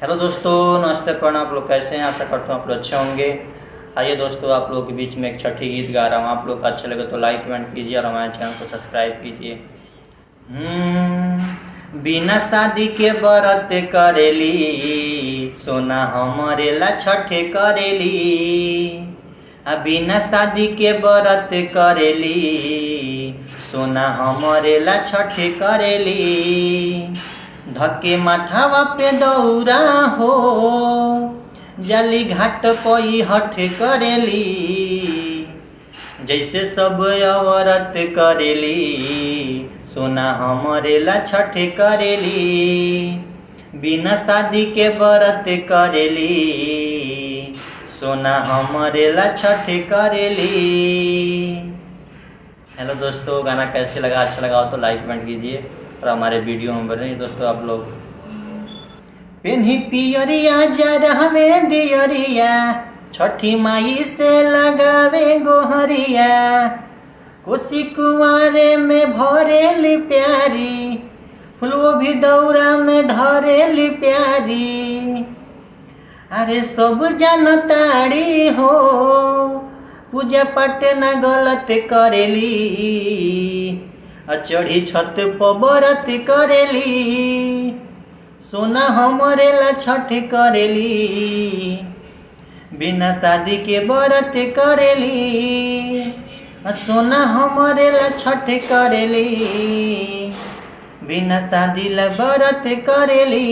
Hello दोस्तों, नमस्ते, प्रणाम। आप लोग कैसे हैं? आशा करता हूँ आप लोग अच्छे होंगे। आइए दोस्तों, आप लोगों के बीच में एक छठी गीत गा रहा हूँ। आप लोग का अच्छा लगे तो लाइक कमेंट कीजिए और हमारे चैनल को सब्सक्राइब कीजिए। बिना शादी के व्रत करेली, सोना हमारे ला छठे करेली। बिना शादी के व्रत करेली, सोना हमारे ला छठे करेली। धक्के माथावा पे दौरा हो, जाली घाट पई हठ करेली। जैसे सब औरत करेली, सोना हमारे ला छठ करेली। बिना शादी के व्रत करेली, सोना हमारे ला छठ करेली। हेलो दोस्तों, गाना कैसे लगा? अच्छा लगा हो तो लाइक कमेंट कीजिए और हमारे वीडियो में बने दोस्तों। आप लोग पेन्ही पियरिया जरहवे दियरिया, छठी माई से लगावे गोहरिया। कोसी कुंवारे में भरेली प्यारी, फुलवो भी दौरा में धरेली प्यारी। अरे सब जानताड़ी हो, पूजा पाठ न गलत करेली। चढ़ी छत पर व्रत करेली, सोना हमारे ला छठ करेली। बिना शादी के व्रत करेली, सोना हमारे ला छठ करेली। बिना शादी ला व्रत करेली।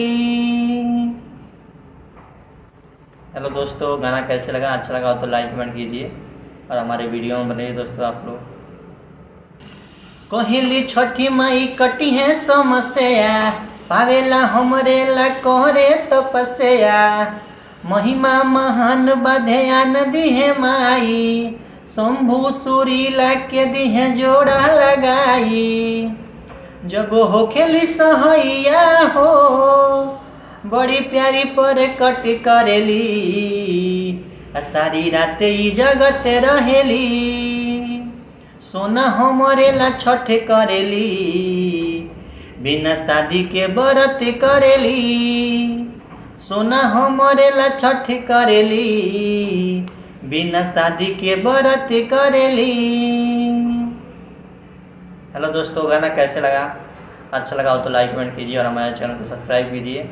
हेलो दोस्तों, गाना कैसे लगा? अच्छा लगा हो तो लाइक कमेंट कीजिए और हमारे वीडियो में बने दोस्तों। आप लोग कहली छठी माई कटी है समस्या, पावेला हमरे ला करे तपस्या। महिमा महान बध्यान दिहे माई, शंभु सुरीला के दिहे जोड़ा लगाई। जब हो खेली सहैया हो, बड़ी प्यारी पर कट करेली। सारी रात ई जगत रहेली, सोना हमारे ला छठ करेली। बिना शादी के व्रत करेली, सोना हमारे ला छठ करेली। बिना शादी के व्रत करेली। हेलो दोस्तों, गाना कैसे लगा? अच्छा लगा हो तो लाइक कमेंट कीजिए और हमारे चैनल को सब्सक्राइब कीजिए।